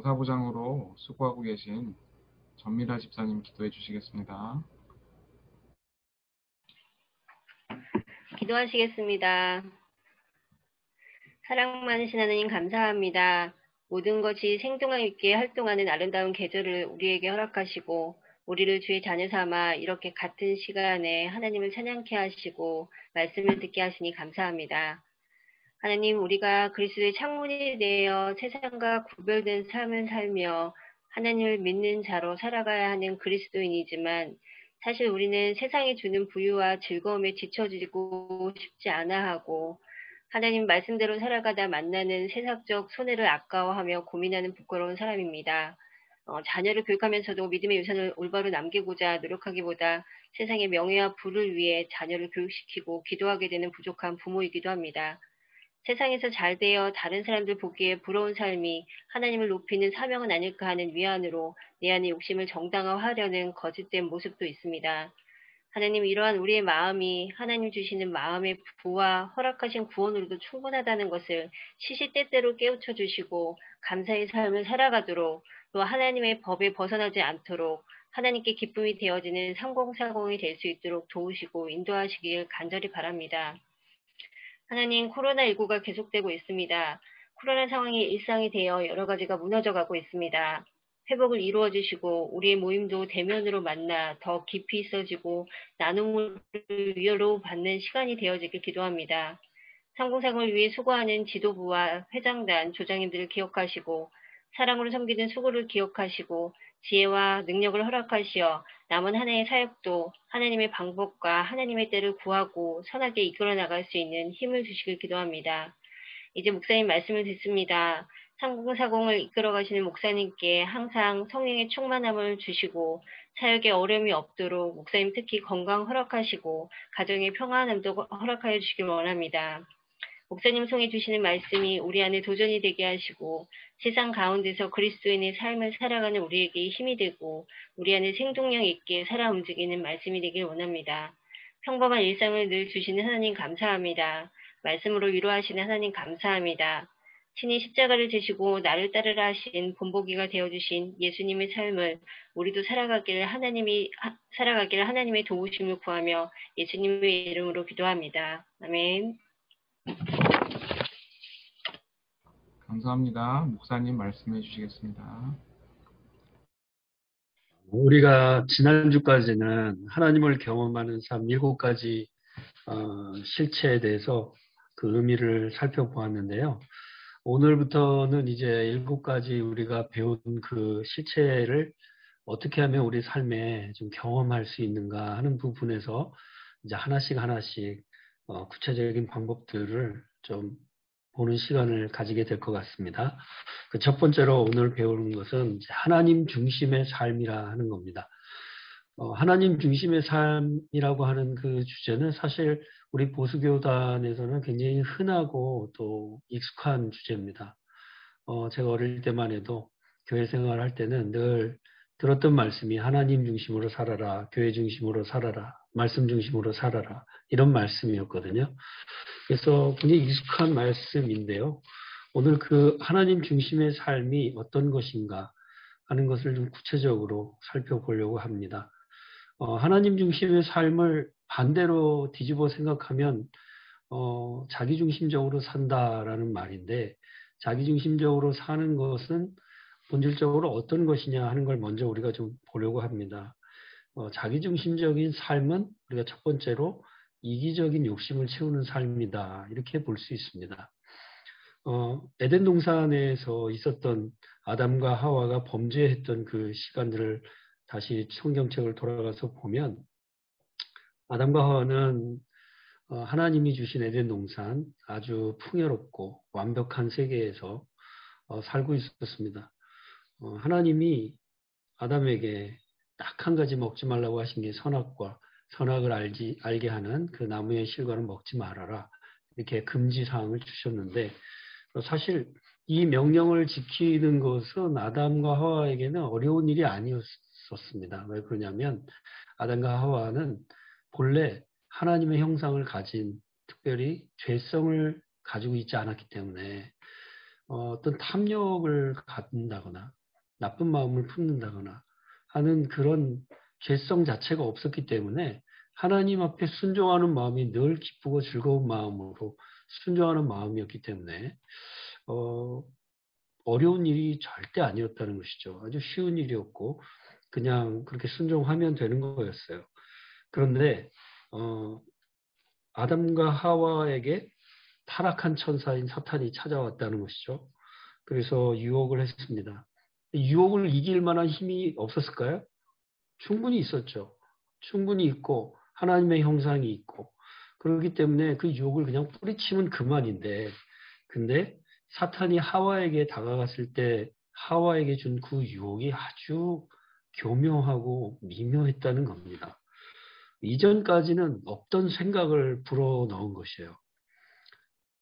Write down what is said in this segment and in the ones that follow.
감사부장으로 수고하고 계신 전미라 집사님 기도해 주시겠습니다. 기도하시겠습니다. 사랑 많으신 하나님 감사합니다. 모든 것이 생동감 있게 활동하는 아름다운 계절을 우리에게 허락하시고 우리를 주의 자녀 삼아 이렇게 같은 시간에 하나님을 찬양케 하시고 말씀을 듣게 하시니 감사합니다. 하나님, 우리가 그리스도의 창문이 되어 세상과 구별된 삶을 살며 하나님을 믿는 자로 살아가야 하는 그리스도인이지만 사실 우리는 세상이 주는 부유와 즐거움에 지쳐지고 싶지 않아 하고 하나님 말씀대로 살아가다 만나는 세상적 손해를 아까워하며 고민하는 부끄러운 사람입니다. 자녀를 교육하면서도 믿음의 유산을 올바로 남기고자 노력하기보다 세상의 명예와 부를 위해 자녀를 교육시키고 기도하게 되는 부족한 부모이기도 합니다. 세상에서 잘 되어 다른 사람들 보기에 부러운 삶이 하나님을 높이는 사명은 아닐까 하는 위안으로 내 안의 욕심을 정당화하려는 거짓된 모습도 있습니다. 하나님, 이러한 우리의 마음이 하나님 주시는 마음의 부와 허락하신 구원으로도 충분하다는 것을 시시때때로 깨우쳐 주시고 감사의 삶을 살아가도록 또 하나님의 법에 벗어나지 않도록 하나님께 기쁨이 되어지는 삼공사공이 될 수 있도록 도우시고 인도하시길 간절히 바랍니다. 하나님, 코로나19가 계속되고 있습니다. 코로나 상황이 일상이 되어 여러 가지가 무너져가고 있습니다. 회복을 이루어 주시고 우리의 모임도 대면으로 만나 더 깊이 있어지고 나눔을 위로 받는 시간이 되어지길 기도합니다. 상공상을 위해 수고하는 지도부와 회장단, 조장님들을 기억하시고 사랑으로 섬기는 수고를 기억하시고 지혜와 능력을 허락하시어 남은 한 해의 사역도 하나님의 방법과 하나님의 때를 구하고 선하게 이끌어 나갈 수 있는 힘을 주시길 기도합니다. 이제 목사님 말씀을 듣습니다. 상공사공을 이끌어 가시는 목사님께 항상 성령의 충만함을 주시고 사역에 어려움이 없도록 목사님 특히 건강 허락하시고 가정의 평안함도 허락하여 주시길 원합니다. 목사님 통해 주시는 말씀이 우리 안에 도전이 되게 하시고 세상 가운데서 그리스도인의 삶을 살아가는 우리에게 힘이 되고 우리 안에 생동력 있게 살아 움직이는 말씀이 되길 원합니다. 평범한 일상을 늘 주시는 하나님 감사합니다. 말씀으로 위로하시는 하나님 감사합니다. 친히 십자가를 지시고 나를 따르라 하신 본보기가 되어주신 예수님의 삶을 우리도 살아가길 하나님의 도우심을 구하며 예수님의 이름으로 기도합니다. 아멘. 감사합니다. 목사님 말씀해 주시겠습니다. 우리가 지난주까지는 하나님을 경험하는 삶 7가지 실체에 대해서 그 의미를 살펴보았는데요. 오늘부터는 이제 7가지 우리가 배운 그 실체를 어떻게 하면 우리 삶에 좀 경험할 수 있는가 하는 부분에서 이제 하나씩 구체적인 방법들을 좀 보는 시간을 가지게 될 것 같습니다. 그 첫 번째로 오늘 배우는 것은 이제 하나님 중심의 삶이라 하는 겁니다. 하나님 중심의 삶이라고 하는 그 주제는 사실 우리 보수교단에서는 굉장히 흔하고 또 익숙한 주제입니다. 제가 어릴 때만 해도 교회 생활할 때는 늘 들었던 말씀이 하나님 중심으로 살아라, 교회 중심으로 살아라, 말씀 중심으로 살아라 이런 말씀이었거든요. 그래서 굉장히 익숙한 말씀인데요. 오늘 그 하나님 중심의 삶이 어떤 것인가 하는 것을 좀 구체적으로 살펴보려고 합니다. 하나님 중심의 삶을 반대로 뒤집어 생각하면 자기중심적으로 산다라는 말인데 자기중심적으로 사는 것은 본질적으로 어떤 것이냐 하는 걸 먼저 우리가 좀 보려고 합니다. 자기중심적인 삶은 우리가 첫 번째로 이기적인 욕심을 채우는 삶이다. 이렇게 볼 수 있습니다. 에덴 동산에서 있었던 아담과 하와가 범죄했던 그 시간들을 다시 성경책을 돌아가서 보면 아담과 하와는 하나님이 주신 에덴 동산 아주 풍요롭고 완벽한 세계에서 살고 있었습니다. 하나님이 아담에게 딱 한 가지 먹지 말라고 하신 게 선악과 선악을 알게 하는 그 나무의 실과는 먹지 말아라. 이렇게 금지사항을 주셨는데 사실 이 명령을 지키는 것은 아담과 하와에게는 어려운 일이 아니었습니다. 왜 그러냐면 아담과 하와는 본래 하나님의 형상을 가진 특별히 죄성을 가지고 있지 않았기 때문에 어떤 탐욕을 갖는다거나 나쁜 마음을 품는다거나 하는 그런 죄성 자체가 없었기 때문에 하나님 앞에 순종하는 마음이 늘 기쁘고 즐거운 마음으로 순종하는 마음이었기 때문에 어려운 일이 절대 아니었다는 것이죠. 아주 쉬운 일이었고 그냥 그렇게 순종하면 되는 거였어요. 그런데 아담과 하와에게 타락한 천사인 사탄이 찾아왔다는 것이죠. 그래서 유혹을 했습니다. 유혹을 이길 만한 힘이 없었을까요? 충분히 있었죠. 충분히 있고 하나님의 형상이 있고 그렇기 때문에 그 유혹을 그냥 뿌리치면 그만인데 근데 사탄이 하와에게 다가갔을 때 하와에게 준 그 유혹이 아주 교묘하고 미묘했다는 겁니다. 이전까지는 없던 생각을 불어넣은 것이에요.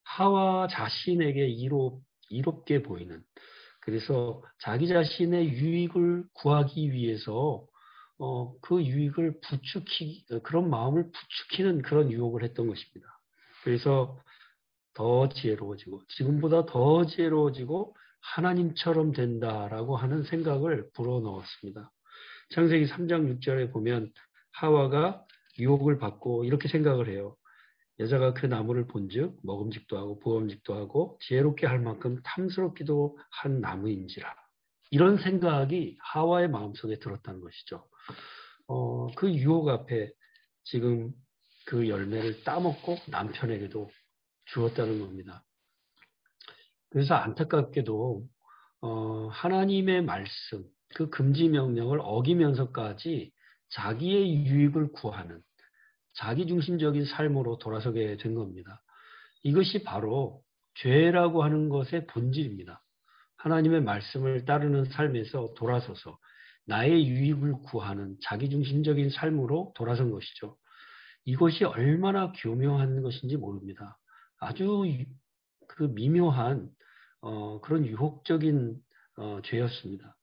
하와 자신에게 이롭게 보이는 그래서 자기 자신의 유익을 구하기 위해서 그 유익을 그런 마음을 부추기는 그런 유혹을 했던 것입니다. 그래서 더 지혜로워지고 지금보다 더 지혜로워지고 하나님처럼 된다라고 하는 생각을 불어넣었습니다. 창세기 3장 6절에 보면 하와가 유혹을 받고 이렇게 생각을 해요. 여자가 그 나무를 본즉 먹음직도 하고 부엄직도 하고 지혜롭게 할 만큼 탐스럽기도 한 나무인지라. 이런 생각이 하와의 마음속에 들었다는 것이죠. 그 유혹 앞에 지금 그 열매를 따먹고 남편에게도 주었다는 겁니다. 그래서 안타깝게도 하나님의 말씀, 그 금지 명령을 어기면서까지 자기의 유익을 구하는 자기중심적인 삶으로 돌아서게 된 겁니다. 이것이 바로 죄라고 하는 것의 본질입니다. 하나님의 말씀을 따르는 삶에서 돌아서서 나의 유익을 구하는 자기중심적인 삶으로 돌아선 것이죠. 이것이 얼마나 교묘한 것인지 모릅니다. 아주 그 미묘한 그런 유혹적인 죄였습니다.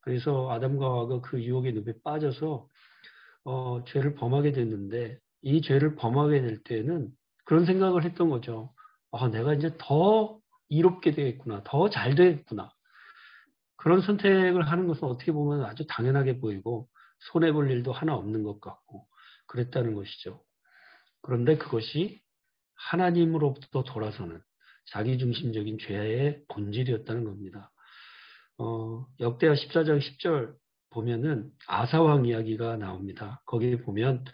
그래서 아담과 하와가 그 유혹의 늪에 빠져서 죄를 범하게 됐는데 이 죄를 범하게 될 때는 그런 생각을 했던 거죠. 내가 이제 더 이롭게 되겠구나. 더 잘 되겠구나. 그런 선택을 하는 것은 어떻게 보면 아주 당연하게 보이고 손해볼 일도 하나 없는 것 같고 그랬다는 것이죠. 그런데 그것이 하나님으로부터 돌아서는 자기중심적인 죄의 본질이었다는 겁니다. 역대하 14장 10절 보면은 아사왕 이야기가 나옵니다. 거기에 보면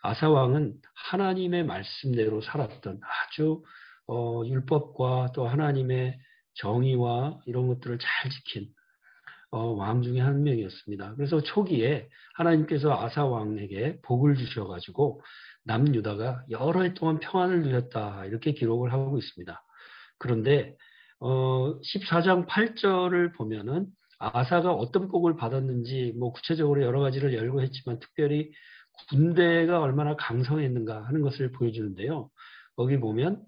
아사왕은 하나님의 말씀대로 살았던 아주 율법과 또 하나님의 정의와 이런 것들을 잘 지킨 왕 중에 한 명이었습니다. 그래서 초기에 하나님께서 아사왕에게 복을 주셔가지고 남유다가 여러 해 동안 평안을 누렸다 이렇게 기록을 하고 있습니다. 그런데 14장 8절을 보면은 아사가 어떤 복을 받았는지 뭐 구체적으로 여러 가지를 열거했지만 특별히 군대가 얼마나 강성했는가 하는 것을 보여주는데요. 거기 보면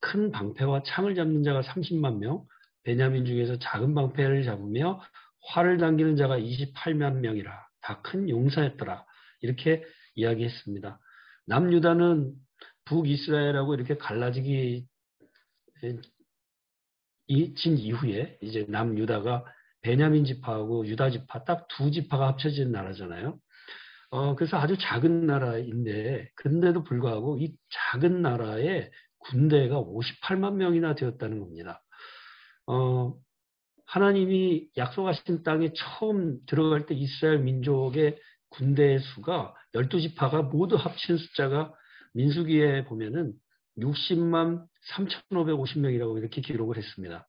큰 방패와 창을 잡는 자가 30만 명, 베냐민 중에서 작은 방패를 잡으며 활을 당기는 자가 28만 명이라 다 큰 용사였더라. 이렇게 이야기했습니다. 남유다는 북이스라엘하고 이렇게 갈라지기 진 이후에 이제 남유다가 베냐민 지파하고 유다 지파 딱 두 지파가 합쳐진 나라잖아요. 그래서 아주 작은 나라인데 근데도 불구하고 이 작은 나라에 군대가 58만 명이나 되었다는 겁니다. 하나님이 약속하신 땅에 처음 들어갈 때 이스라엘 민족의 군대의 수가 12지파가 모두 합친 숫자가 민수기에 보면은 60만 3,550명이라고 이렇게 기록을 했습니다.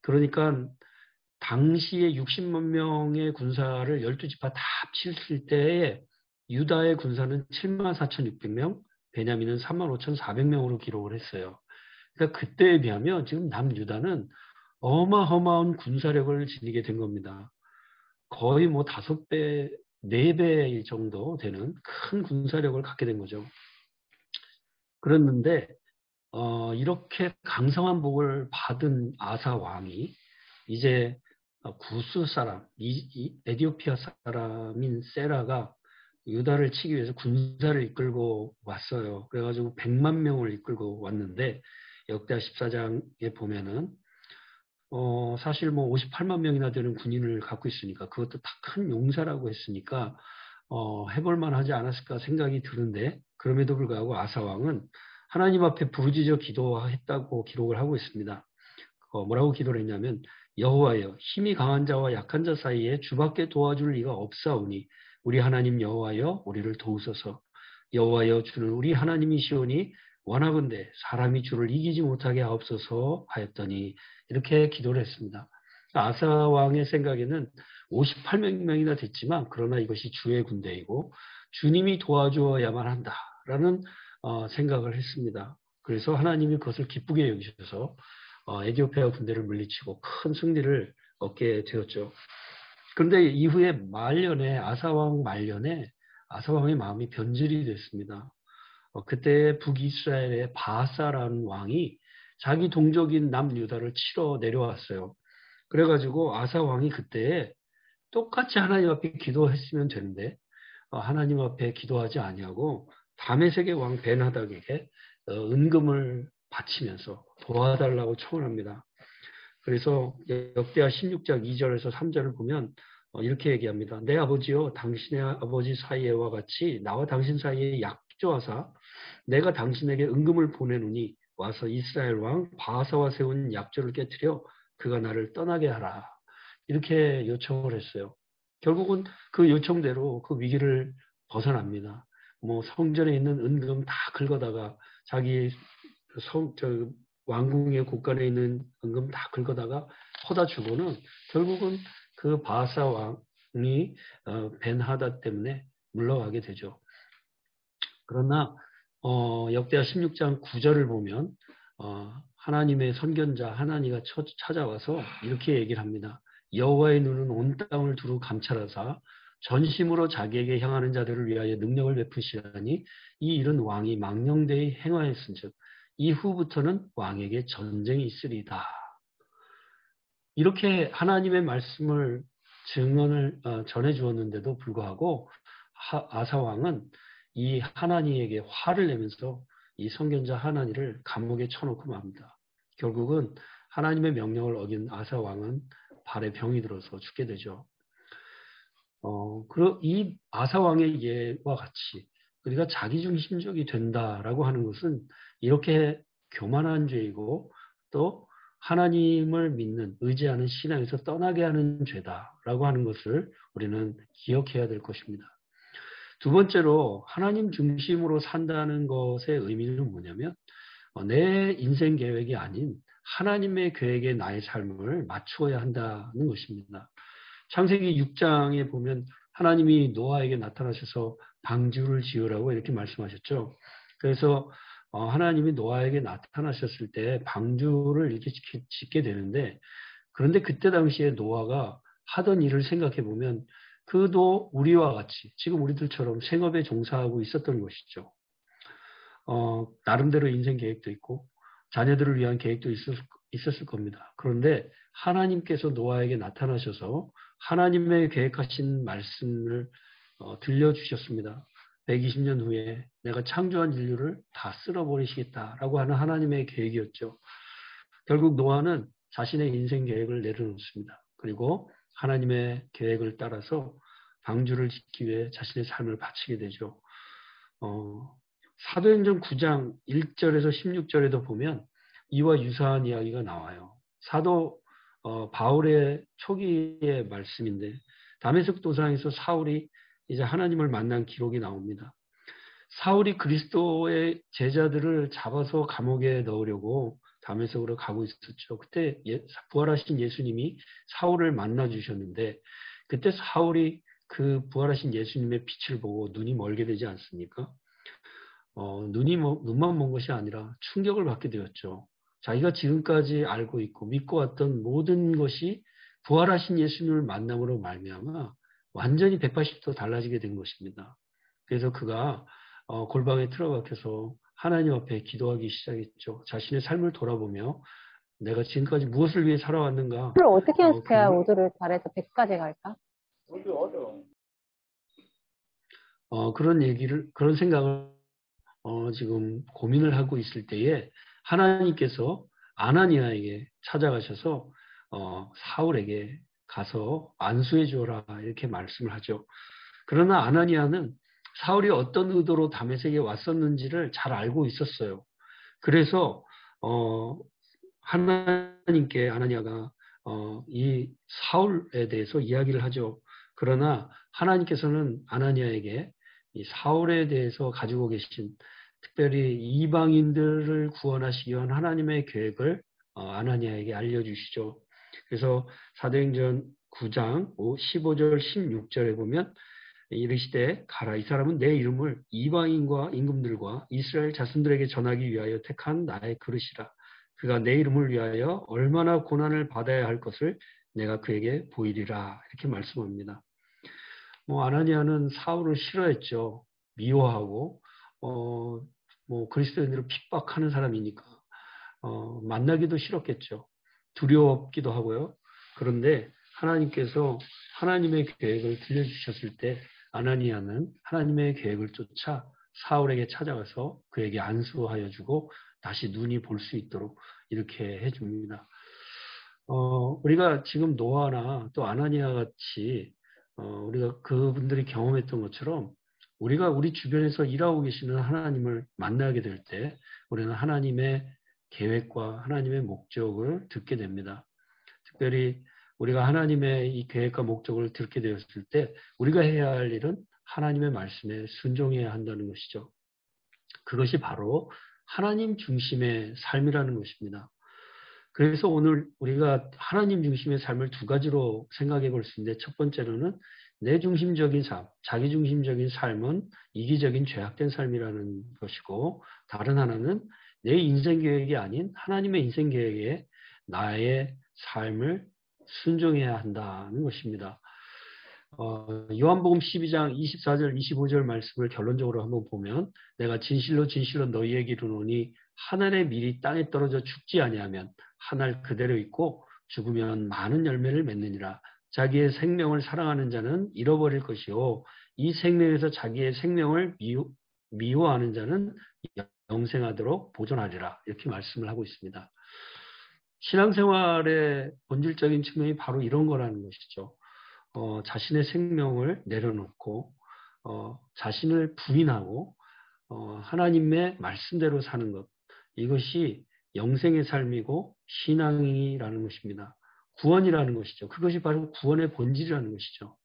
그러니까 당시에 60만 명의 군사를 12지파 다 합쳤을 때에 유다의 군사는 7만 4,600명, 베냐민은 3만 5,400명으로 기록을 했어요. 그러니까 그때에 비하면 지금 남유다는 어마어마한 군사력을 지니게 된 겁니다. 거의 뭐 5배, 4배 정도 되는 큰 군사력을 갖게 된 거죠. 그랬는데 이렇게 강성한 복을 받은 아사 왕이 이제 구스 사람, 에디오피아 사람인 세라가 유다를 치기 위해서 군사를 이끌고 왔어요. 그래가지고 100만 명을 이끌고 왔는데 역대하 14장에 보면은 사실 뭐 58만 명이나 되는 군인을 갖고 있으니까 그것도 다 큰 용사라고 했으니까 해볼 만하지 않았을까 생각이 드는데 그럼에도 불구하고 아사 왕은 하나님 앞에 부르짖어 기도했다고 기록을 하고 있습니다. 뭐라고 기도를 했냐면 여호와여 힘이 강한 자와 약한 자 사이에 주밖에 도와줄 리가 없사오니 우리 하나님 여호와여 우리를 도우소서. 여호와여 주는 우리 하나님이시오니 원하건대 사람이 주를 이기지 못하게 하옵소서 하였더니 이렇게 기도를 했습니다. 아사 왕의 생각에는 58명이나 됐지만 그러나 이것이 주의 군대이고 주님이 도와주어야만 한다라는 생각을 했습니다. 그래서 하나님이 그것을 기쁘게 여기셔서 에티오피아 군대를 물리치고 큰 승리를 얻게 되었죠. 그런데 이후에 아사왕 말년에 아사왕의 마음이 변질이 됐습니다. 그때 북이스라엘의 바사라는 왕이 자기 동족인 남유다를 치러 내려왔어요. 그래가지고 아사왕이 그때 똑같이 하나님 앞에 기도했으면 되는데 하나님 앞에 기도하지 아니하고 다메섹의 왕 벤하닥에게 은금을 바치면서 도와달라고 청원합니다. 그래서 역대하 16장 2절에서 3절을 보면 이렇게 얘기합니다. 내 아버지여 당신의 아버지 사이에와 같이 나와 당신 사이에 약조하사 내가 당신에게 은금을 보내노니 와서 이스라엘 왕 바하사와 세운 약조를 깨뜨려 그가 나를 떠나게 하라. 이렇게 요청을 했어요. 결국은 그 요청대로 그 위기를 벗어납니다. 뭐 성전에 있는 은금 다 긁어다가 자기 왕궁의 곳간에 있는 은금 다 긁어다가 퍼다 주고는 결국은 그 바하사 왕이 벤하닷 때문에 물러가게 되죠. 그러나 역대하 16장 9절을 보면 하나님의 선견자 하나니가 찾아와서 이렇게 얘기를 합니다. 여호와의 눈은 온 땅을 두루 감찰하사 전심으로 자기에게 향하는 자들을 위하여 능력을 베푸시라니 이 일은 왕이 망령되이 행하였은즉 이후부터는 왕에게 전쟁이 있으리다. 이렇게 하나님의 말씀을 증언을 전해 주었는데도 불구하고 아사 왕은 이 하나니에게 화를 내면서 이 선견자 하나니를 감옥에 쳐놓고 맙니다. 결국은 하나님의 명령을 어긴 아사 왕은 발에 병이 들어서 죽게 되죠. 이 아사 왕의 예와 같이 우리가 자기중심적이 된다라고 하는 것은 이렇게 교만한 죄이고 또 하나님을 믿는 의지하는 신앙에서 떠나게 하는 죄다라고 하는 것을 우리는 기억해야 될 것입니다. 두 번째로 하나님 중심으로 산다는 것의 의미는 뭐냐면 내 인생 계획이 아닌 하나님의 계획에 나의 삶을 맞추어야 한다는 것입니다. 창세기 6장에 보면 하나님이 노아에게 나타나셔서 방주를 지으라고 이렇게 말씀하셨죠. 그래서 하나님이 노아에게 나타나셨을 때 방주를 이렇게 짓게 되는데 그런데 그때 당시에 노아가 하던 일을 생각해 보면 그도 우리와 같이 지금 우리들처럼 생업에 종사하고 있었던 것이죠. 나름대로 인생 계획도 있고 자녀들을 위한 계획도 있었을 겁니다. 그런데 하나님께서 노아에게 나타나셔서 하나님의 계획하신 말씀을 들려주셨습니다. 120년 후에 내가 창조한 인류를 다 쓸어버리시겠다라고 하는 하나님의 계획이었죠. 결국 노아는 자신의 인생 계획을 내려놓습니다. 그리고 하나님의 계획을 따라서 방주를 짓기 위해 자신의 삶을 바치게 되죠. 사도행전 9장 1절에서 16절에도 보면 이와 유사한 이야기가 나와요. 사도 바울의 초기의 말씀인데 다메섹 도상에서 사울이 이제 하나님을 만난 기록이 나옵니다. 사울이 그리스도의 제자들을 잡아서 감옥에 넣으려고 다메섹으로 가고 있었죠. 그때 부활하신 예수님이 사울을 만나 주셨는데 그때 사울이 그 부활하신 예수님의 빛을 보고 눈이 멀게 되지 않습니까? 눈만 먼 것이 아니라 충격을 받게 되었죠. 자기가 지금까지 알고 있고 믿고 왔던 모든 것이 부활하신 예수님을 만남으로 말미암아 완전히 180도 달라지게 된 것입니다. 그래서 그가 골방에 틀어박혀서 하나님 앞에 기도하기 시작했죠. 자신의 삶을 돌아보며 내가 지금까지 무엇을 위해 살아왔는가. 를 어떻게 연습해야 우드를 잘해서 100까지 갈까? 그런 생각을 지금 고민을 하고 있을 때에 하나님께서 아나니아에게 찾아가셔서 사울에게 가서 안수해 주어라 이렇게 말씀을 하죠. 그러나 아나니아는 사울이 어떤 의도로 다메섹에 왔었는지를 잘 알고 있었어요. 그래서 하나님께 아나니아가 이 사울에 대해서 이야기를 하죠. 그러나 하나님께서는 아나니아에게 이 사울에 대해서 가지고 계신 특별히 이방인들을 구원하시기 위한 하나님의 계획을 아나니아에게 알려주시죠. 그래서 사도행전 9장 15절 16절에 보면 이르시되 가라 이 사람은 내 이름을 이방인과 임금들과 이스라엘 자손들에게 전하기 위하여 택한 나의 그릇이라. 그가 내 이름을 위하여 얼마나 고난을 받아야 할 것을 내가 그에게 보이리라. 이렇게 말씀합니다. 아나니아는 사울을 싫어했죠. 미워하고 그리스도인들을 핍박하는 사람이니까 만나기도 싫었겠죠. 두려웠기도 하고요. 그런데 하나님께서 하나님의 계획을 들려주셨을 때 아나니아는 하나님의 계획을 쫓아 사울에게 찾아가서 그에게 안수하여 주고 다시 눈이 볼 수 있도록 이렇게 해줍니다. 우리가 지금 노아나 또 아나니아 같이 우리가 그분들이 경험했던 것처럼 우리가 우리 주변에서 일하고 계시는 하나님을 만나게 될 때 우리는 하나님의 계획과 하나님의 목적을 듣게 됩니다. 특별히 우리가 하나님의 이 계획과 목적을 듣게 되었을 때 우리가 해야 할 일은 하나님의 말씀에 순종해야 한다는 것이죠. 그것이 바로 하나님 중심의 삶이라는 것입니다. 그래서 오늘 우리가 하나님 중심의 삶을 두 가지로 생각해 볼 수 있는데 첫 번째로는 내 중심적인 삶, 자기 중심적인 삶은 이기적인 죄악된 삶이라는 것이고 다른 하나는 내 인생 계획이 아닌 하나님의 인생 계획에 나의 삶을 순종해야 한다는 것입니다. 요한복음 12장 24절 25절 말씀을 결론적으로 한번 보면 내가 진실로 진실로 너희에게 이르노니 한 알의 밀이 땅에 떨어져 죽지 아니하면 한 알 그대로 있고 죽으면 많은 열매를 맺느니라. 자기의 생명을 사랑하는 자는 잃어버릴 것이요 이 생명에서 자기의 생명을 미워하는 자는 영생하도록 보존하리라. 이렇게 말씀을 하고 있습니다. 신앙생활의 본질적인 측면이 바로 이런 거라는 것이죠. 자신의 생명을 내려놓고 자신을 부인하고 하나님의 말씀대로 사는 것. 이것이 영생의 삶이고 신앙이라는 것입니다. 구원이라는 것이죠. 그것이 바로 구원의 본질이라는 것이죠.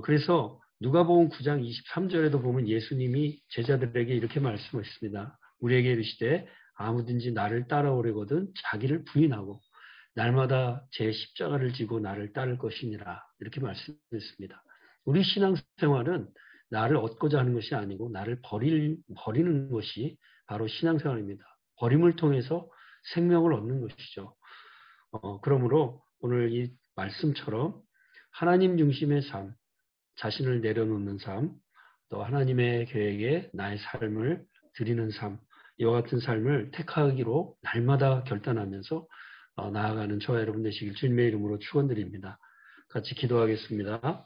그래서 누가복음 9장 23절에도 보면 예수님이 제자들에게 이렇게 말씀하셨습니다. 우리에게 이르시되 아무든지 나를 따라오려거든 자기를 부인하고 날마다 제 십자가를 지고 나를 따를 것이니라. 이렇게 말씀했습니다. 우리 신앙생활은 나를 얻고자 하는 것이 아니고 나를 버리는 것이 바로 신앙생활입니다. 버림을 통해서 생명을 얻는 것이죠. 그러므로 오늘 이 말씀처럼 하나님 중심의 삶, 자신을 내려놓는 삶, 또 하나님의 계획에 나의 삶을 드리는 삶, 이와 같은 삶을 택하기로 날마다 결단하면서 나아가는 저와 여러분 되시길 주님의 이름으로 축원드립니다. 같이 기도하겠습니다.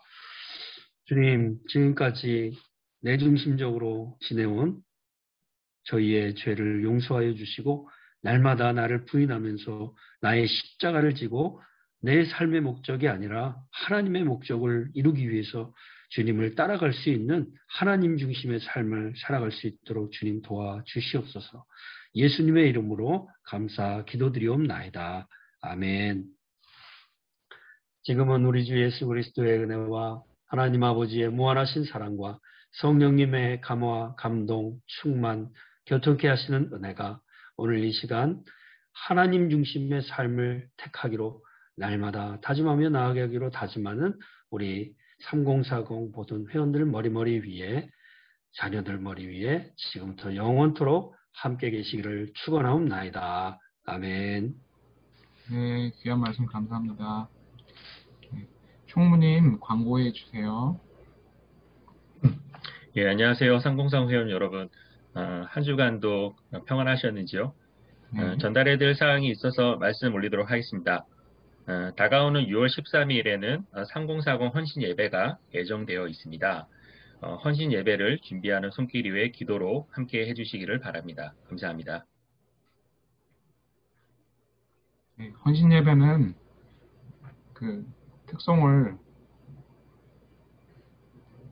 주님, 지금까지 내중심적으로 지내온 저희의 죄를 용서하여 주시고 날마다 나를 부인하면서 나의 십자가를 지고 내 삶의 목적이 아니라 하나님의 목적을 이루기 위해서 주님을 따라갈 수 있는 하나님 중심의 삶을 살아갈 수 있도록 주님 도와주시옵소서. 예수님의 이름으로 감사 기도드리옵나이다. 아멘. 지금은 우리 주 예수 그리스도의 은혜와 하나님 아버지의 무한하신 사랑과 성령님의 감화, 감동, 충만, 교통케 하시는 은혜가 오늘 이 시간 하나님 중심의 삶을 택하기로 날마다 다짐하며 나아가기로 다짐하는 우리 3040 모든 회원들 머리 위에 자녀들 머리 위에 지금부터 영원토록 함께 계시기를 축원하옵나이다. 아멘. 네, 귀한 말씀 감사합니다. 네, 총무님 광고해 주세요. 예, 안녕하세요. 3040 회원 여러분. 한 주간도 평안하셨는지요? 네. 전달해 드릴 사항이 있어서 말씀 올리도록 하겠습니다. 다가오는 6월 13일에는 3040 헌신 예배가 예정되어 있습니다. 헌신 예배를 준비하는 손길 위에 기도로 함께 해주시기를 바랍니다. 감사합니다. 네, 헌신 예배는 그 특성을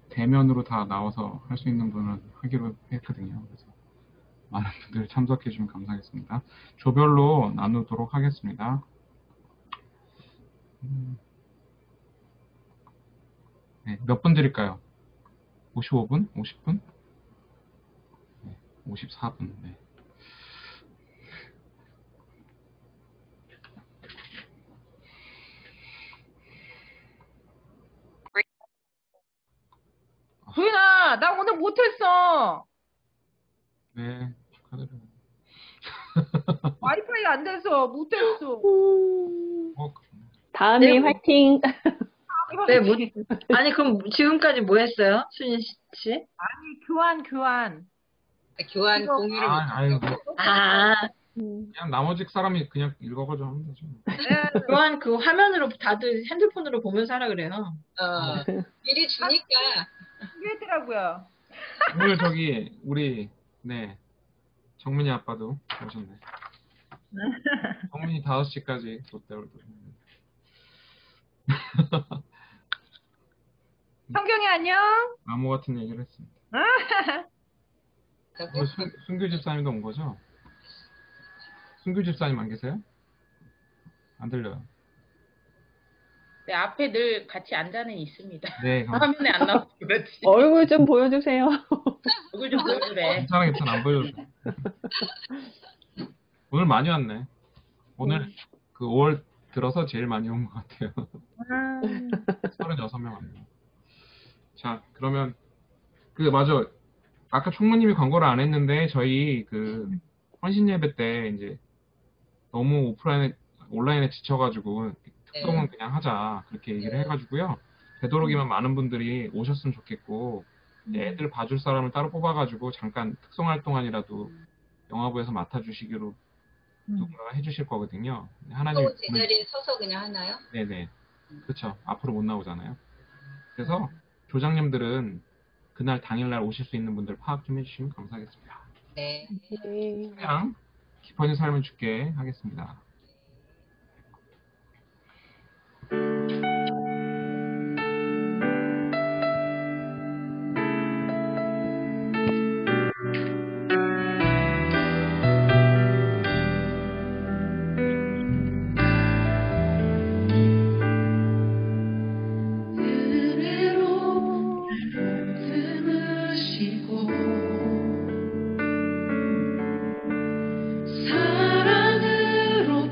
대면으로 다 나와서 할 수 있는 분은 하기로 했거든요. 그래서 많은 분들 참석해 주시면 감사하겠습니다. 조별로 나누도록 하겠습니다. 네, 몇 분 드릴까요? 55분? 50분? 네, 54분. 네. 도윤아, 나 오늘 못했어. 네, 축하드려요. 와이파이 안 돼서 못했어. 어, 다음이 네, 화이팅! 네, 아니, 그럼 지금까지 뭐 했어요? 순희 씨? 아니, 교환. 교환 이거- 공유를 아유, 아, 그냥 나머지 사람이 그냥 읽어가지고 하면 되죠. 네, 교환 그 화면으로 다들 핸드폰으로 보면서 하라 그래요. 미리 주니까. 이랬더라고요. 오늘 저기 우리 네 정민이 아빠도 오셨네. 정민이 5시까지 롯데월드. 성경이 안녕. 암호 같은 얘기를 했습니다. 오늘 순규 집사님도 온 거죠? 순규 집사님 안 계세요? 안 들려요. 네, 앞에 늘 같이 앉아는 있습니다. 네, 화면에 안 나오고 그렇지. 얼굴 좀 보여주세요. 얼굴 좀 보여주래. 괜찮아 안 보여줘서. 오늘 많이 왔네. 오늘 그 5월 들어서 제일 많이 온 것 같아요. 36명 왔네요. 자, 그러면 맞아. 아까 총무님이 광고를 안 했는데 저희 그 헌신 예배 때 이제 너무 온라인에 지쳐가지고 특성은 그냥 하자 그렇게 얘기를 해가지고요. 되도록이면 많은 분들이 오셨으면 좋겠고 애들 봐줄 사람을 따로 뽑아가지고 잠깐 특성 활동안이라도 영화부에서 맡아주시기로 누군가가 해주실 거거든요. 하나님 또 제자리에 서서 그냥 하나요? 네네. 그렇죠. 앞으로 못 나오잖아요. 그래서 조장님들은 그날 당일날 오실 수 있는 분들 파악 좀 해주시면 감사하겠습니다. 네. 그냥 깊어진 삶을 죽게 하겠습니다. 사랑으로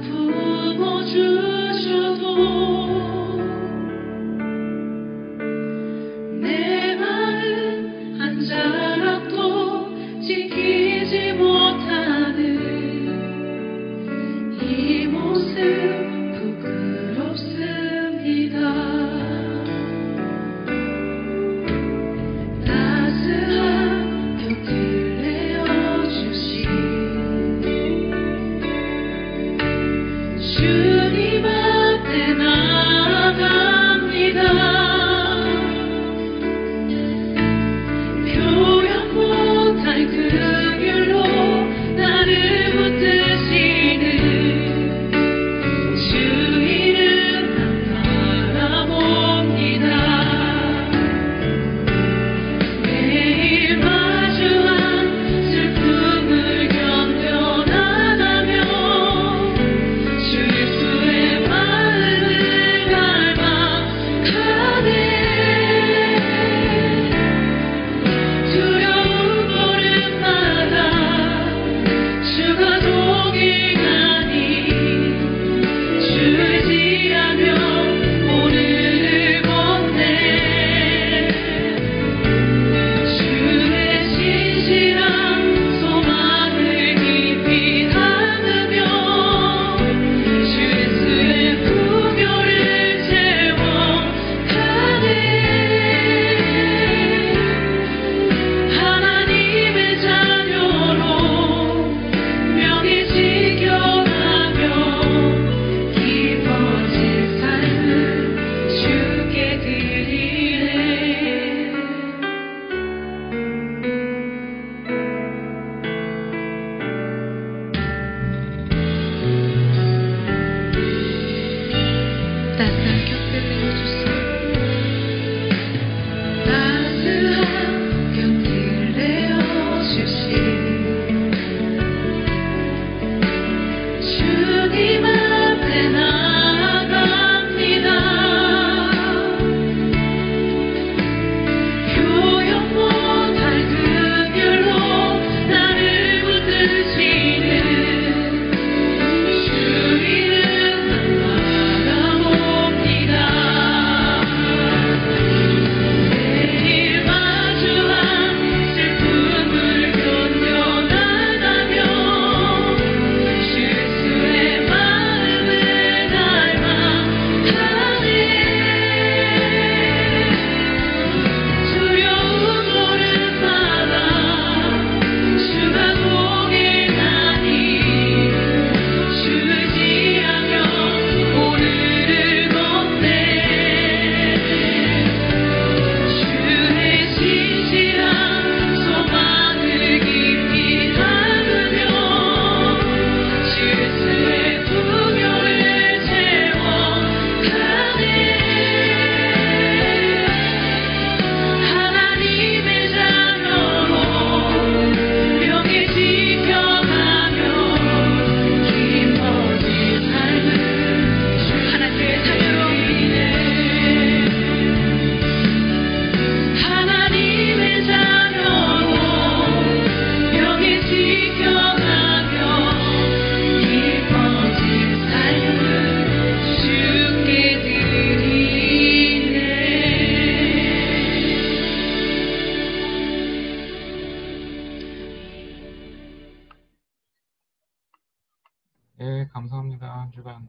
네, 감사합니다. 한 주간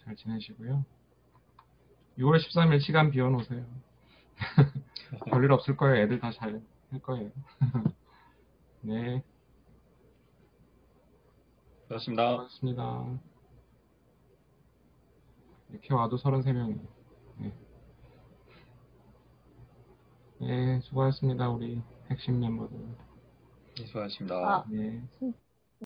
잘 지내시고요. 6월 13일 시간 비워놓으세요. 별일 없을 거예요. 애들 다 잘 할 거예요. 네, 고맙습니다. 고맙습니다. 이렇게 와도 33명이에요. 네. 네, 수고하셨습니다. 우리 핵심 멤버들. 네, 수고하셨습니다. 아, 네.